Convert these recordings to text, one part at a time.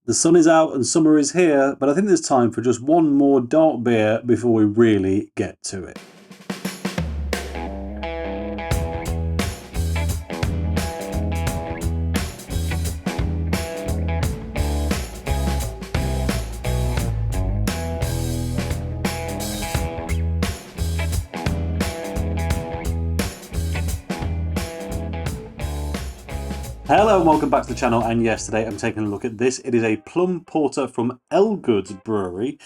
The sun is out and summer is here, but I think there's time for just one more dark beer before we really get to it. Hello and welcome back to the channel, and yes, today I'm taking a look at this. It is a plum porter from Elgood Brewery.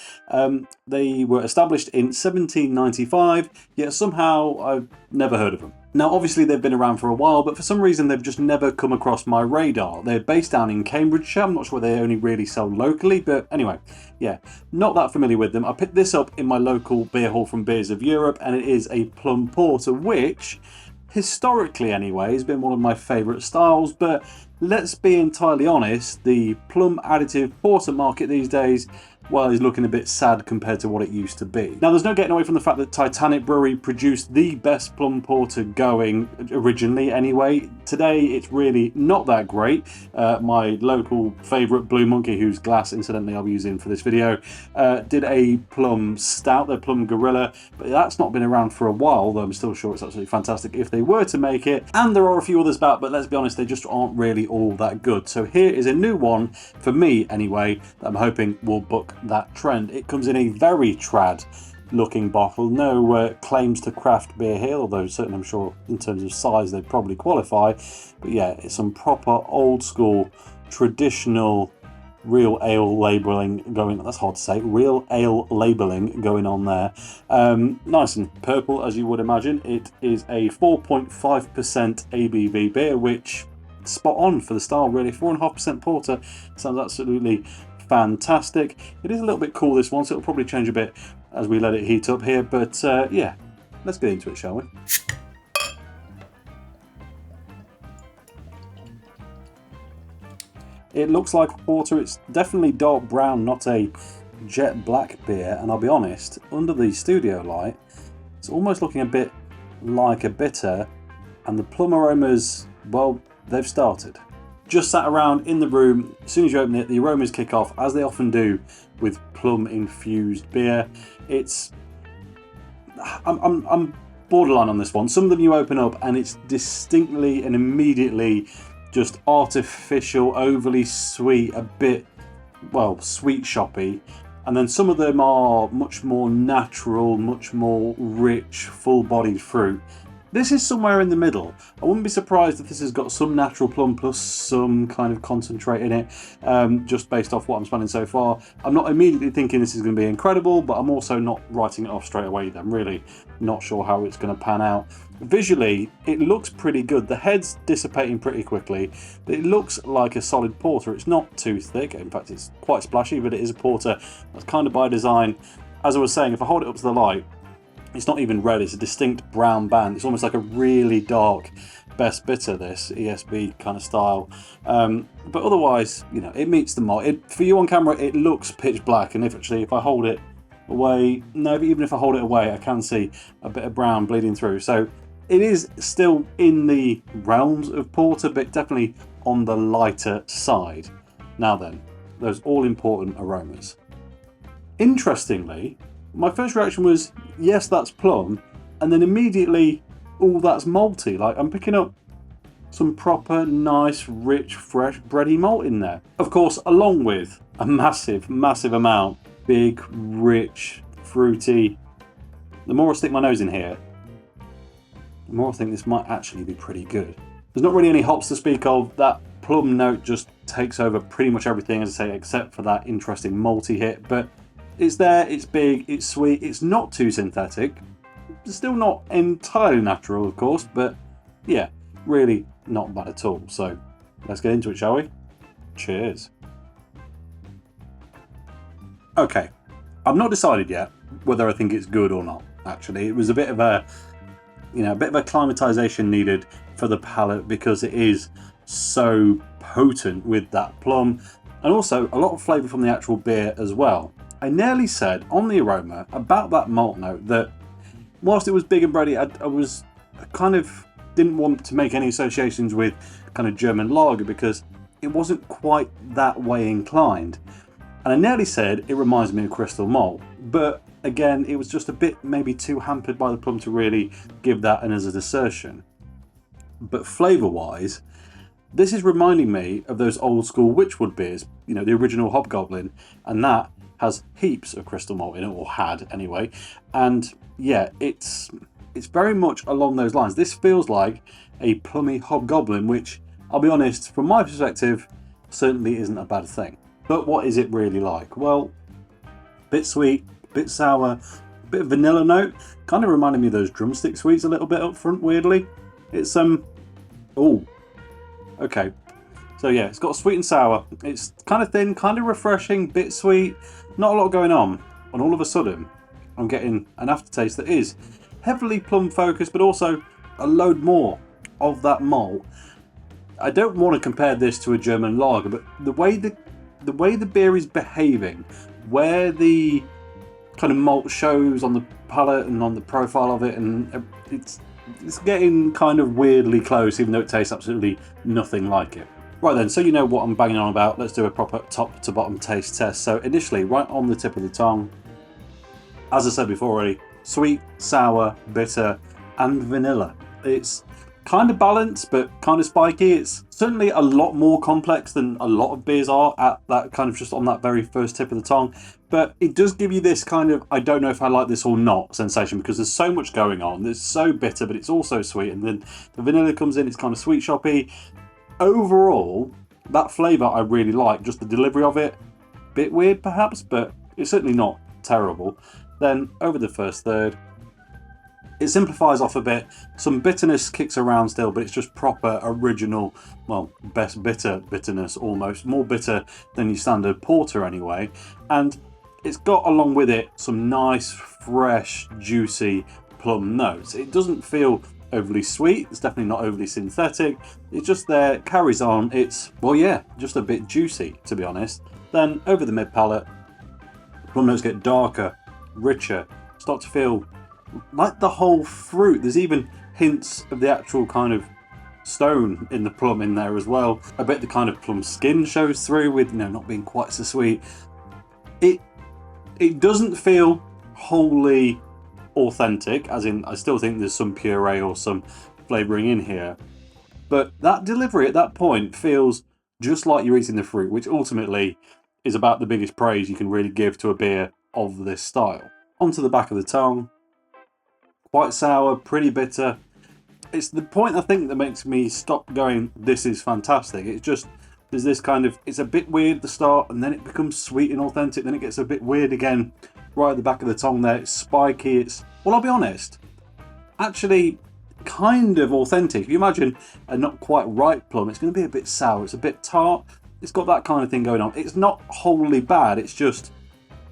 They were established in 1795, yet somehow I've never heard of them. Now obviously they've been around for a while, but for some reason they've just never come across my radar. They're based down in Cambridgeshire. I'm not sure they only really sell locally, but anyway, yeah, not that familiar with them. I picked this up in my local beer hall from Beers of Europe, and it is a plum porter, which historically anyway has been one of my favourite styles, but let's be entirely honest, the plum additive porter market these days, well, is looking a bit sad compared to what it used to be. Now, there's no getting away from the fact that Titanic Brewery produced the best plum porter going, originally anyway. Today, it's really not that great. My local favourite Blue Monkey, whose glass, incidentally, I'll be using for this video, did a plum stout, their plum gorilla, but that's not been around for a while, though I'm still sure it's absolutely fantastic if they were to make it. And there are a few others about, but let's be honest, they just aren't really all that good. So here is a new one, for me anyway, that I'm hoping will buck that trend. It comes in a very trad looking bottle. No claims to craft beer here, although certainly I'm sure in terms of size they'd probably qualify. But yeah, it's some proper old school traditional real ale labelling going, that's hard to say, real ale labelling going on there. Nice and purple, as you would imagine. It is a 4.5% ABV beer, which spot on for the style really. 4.5% porter sounds absolutely fantastic. It is a little bit cool, this one, so it'll probably change a bit as we let it heat up here, but yeah, let's get into it, shall we? It looks like a porter. It's definitely dark brown, not a jet black beer, and I'll be honest, under the studio light it's almost looking a bit like a bitter, and the plum aromas, well, they've started. Just sat around in the room. As soon as you open it, the aromas kick off, as they often do with plum infused beer. I'm borderline on this one. Some of them you open up and it's distinctly and immediately just artificial, overly sweet, a bit, well, sweet shoppy. And then some of them are much more natural, much more rich, full-bodied fruit. This is somewhere in the middle. I wouldn't be surprised if this has got some natural plum plus some kind of concentrate in it, just based off what I'm smelling so far. I'm not immediately thinking this is going to be incredible, but I'm also not writing it off straight away either. I'm really not sure how it's going to pan out. Visually, it looks pretty good. The head's dissipating pretty quickly, but it looks like a solid porter. It's not too thick. In fact, it's quite splashy, but it is a porter. That's kind of by design. As I was saying, if I hold it up to the light, it's not even red, it's a distinct brown band. It's almost like a really dark best bitter, this ESB kind of style. But otherwise, you know, it meets the mold. For you on camera, it looks pitch black, and if I hold it away, no, but even if I hold it away, I can see a bit of brown bleeding through. So it is still in the realms of porter, but definitely on the lighter side. Now then, those all-important aromas. Interestingly, my first reaction was, yes, that's plum, and then immediately, oh, that's malty. Like, I'm picking up some proper, nice, rich, fresh, bready malt in there. Of course, along with a massive, massive amount, big, rich, fruity. The more I stick my nose in here, the more I think this might actually be pretty good. There's not really any hops to speak of. That plum note just takes over pretty much everything, as I say, except for that interesting malty hit, but it's there, it's big, it's sweet, it's not too synthetic. It's still not entirely natural, of course, but yeah, really not bad at all. So let's get into it, shall we? Cheers. Okay, I've not decided yet whether I think it's good or not, actually. It was a bit of a, you know, a bit of acclimatization needed for the palate, because it is so potent with that plum, and also a lot of flavour from the actual beer as well. I nearly said on the aroma about that malt note that whilst it was big and bready, I kind of didn't want to make any associations with kind of German lager, because it wasn't quite that way inclined. And I nearly said it reminds me of Crystal Malt, but again, it was just a bit maybe too hampered by the plum to really give that an as an assertion. But flavour-wise, this is reminding me of those old school Witchwood beers, you know, the original Hobgoblin, and that has heaps of Crystal Malt in it, or had anyway. And yeah, it's very much along those lines. This feels like a plummy Hobgoblin, which, I'll be honest, from my perspective, certainly isn't a bad thing. But what is it really like? Well, bit sweet, bit sour, bit of vanilla note, kind of reminded me of those drumstick sweets a little bit up front, weirdly. It's oh, okay. So yeah, it's got sweet and sour. It's kind of thin, kind of refreshing, bit sweet, not a lot going on. And all of a sudden, I'm getting an aftertaste that is heavily plum focused, but also a load more of that malt. I don't want to compare this to a German lager, but the way the beer is behaving, where the kind of malt shows on the palate and on the profile of it, and it's getting kind of weirdly close, even though it tastes absolutely nothing like it. Right then, so you know what I'm banging on about, let's do a proper top to bottom taste test. So initially, right on the tip of the tongue, as I said before already, sweet, sour, bitter, and vanilla. It's kind of balanced, but kind of spiky. It's certainly a lot more complex than a lot of beers are at that kind of just on that very first tip of the tongue. But it does give you this kind of, I don't know if I like this or not sensation, because there's so much going on. It's so bitter, but it's also sweet. And then the vanilla comes in, it's kind of sweet shoppy. Overall, that flavour I really like. Just the delivery of it, bit weird perhaps, but it's certainly not terrible. Then over the first third, it simplifies off a bit. Some bitterness kicks around still, but it's just proper original, well, best bitterness almost. More bitter than your standard porter anyway. And it's got along with it some nice, fresh, juicy plum notes. It doesn't feel overly sweet. It's definitely not overly synthetic. It's just there, it carries on. It's, well, yeah, just a bit juicy, to be honest. Then over the mid palate, plum notes get darker, richer, start to feel like the whole fruit. There's even hints of the actual kind of stone in the plum in there as well. I bet the kind of plum skin shows through with, you know, not being quite so sweet. It doesn't feel wholly authentic, as in I still think there's some puree or some flavouring in here. But that delivery at that point feels just like you're eating the fruit, which ultimately is about the biggest praise you can really give to a beer of this style. Onto the back of the tongue. Quite sour, pretty bitter. It's the point I think that makes me stop going, this is fantastic. It's just, there's this kind of, it's a bit weird at the start, and then it becomes sweet and authentic, then it gets a bit weird again right at the back of the tongue there. It's spiky, it's, well, I'll be honest, actually kind of authentic. If you imagine a not quite ripe plum, it's going to be a bit sour, it's a bit tart, it's got that kind of thing going on. It's not wholly bad, it's just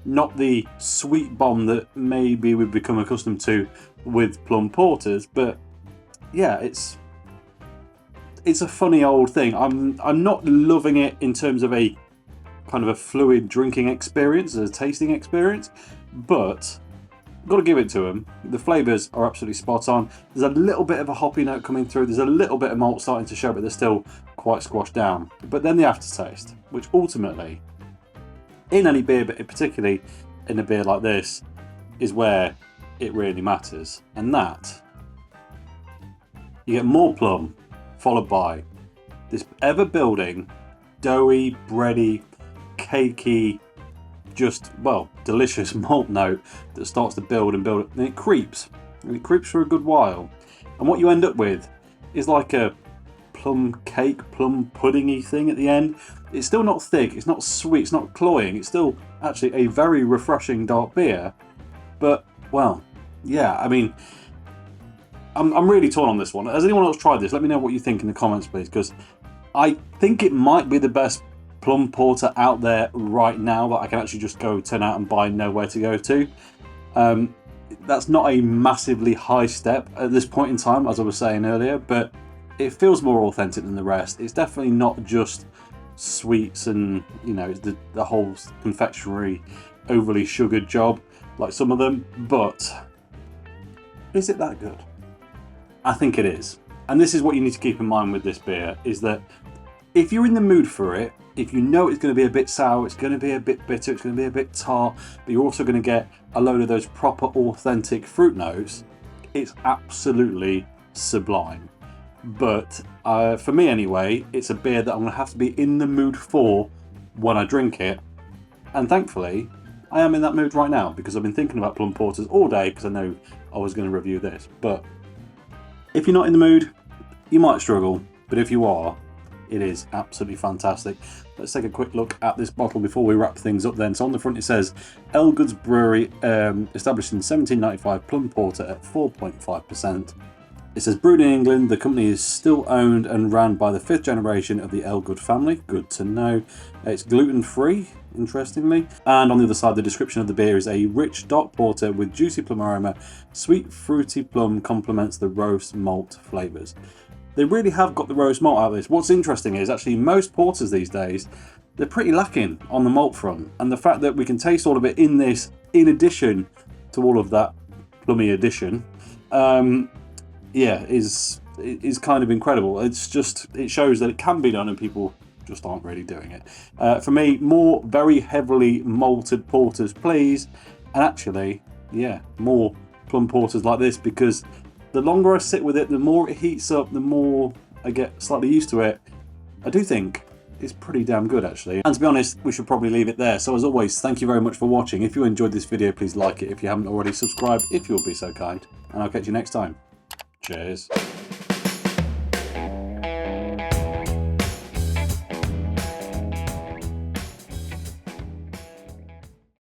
not the sweet bomb that maybe we've become accustomed to with plum porters. But yeah, it's a funny old thing. I'm not loving it in terms of a kind of a fluid drinking experience, a tasting experience, but got to give it to them. The flavours are absolutely spot on. There's a little bit of a hoppy note coming through. There's a little bit of malt starting to show, but they're still quite squashed down. But then the aftertaste, which ultimately, in any beer, but particularly in a beer like this, is where it really matters. And that, you get more plum, followed by this ever-building, doughy, bready, cakey, just, well, delicious malt note that starts to build and build, and it creeps for a good while. And what you end up with is like a plum cake, plum puddingy thing at the end. It's still not thick, it's not sweet, it's not cloying, it's still actually a very refreshing dark beer. But, well, yeah, I mean, I'm really torn on this one. Has anyone else tried this? Let me know what you think in the comments, please, because I think it might be the best plum porter out there right now that I can actually just go turn out and buy and know where to go to. That's not a massively high step at this point in time, as I was saying earlier, but it feels more authentic than the rest. It's definitely not just sweets and, you know, the whole confectionery overly sugared job like some of them, but is it that good? I think it is. And this is what you need to keep in mind with this beer, is that If you're in the mood for it, if you know it's going to be a bit sour, it's going to be a bit bitter, it's going to be a bit tart, but you're also going to get a load of those proper authentic fruit notes, it's absolutely sublime. But for me anyway, it's a beer that I'm going to have to be in the mood for when I drink it. And thankfully, I am in that mood right now because I've been thinking about plum porters all day because I know I was going to review this. But if you're not in the mood, you might struggle. But if you are, it is absolutely fantastic. Let's take a quick look at this bottle before we wrap things up then. So on the front it says, Elgood's Brewery, established in 1795, plum porter at 4.5%. It says, brewed in England, the company is still owned and ran by the 5th generation of the Elgood family. Good to know. It's gluten-free, interestingly. And on the other side, the description of the beer is a rich dark porter with juicy plum aroma. Sweet fruity plum complements the roast malt flavours. They really have got the roast malt out of this. What's interesting is actually most porters these days, they're pretty lacking on the malt front. And the fact that we can taste all of it in this, in addition to all of that plummy addition, yeah, is kind of incredible. It's just, it shows that it can be done and people just aren't really doing it. For me, more very heavily malted porters, please. And actually, yeah, more plum porters like this, because the longer I sit with it, the more it heats up, the more I get slightly used to it. I do think it's pretty damn good actually. And to be honest, we should probably leave it there. So as always, thank you very much for watching. If you enjoyed this video, please like it. If you haven't already, subscribe if you'll be so kind. And I'll catch you next time. Cheers.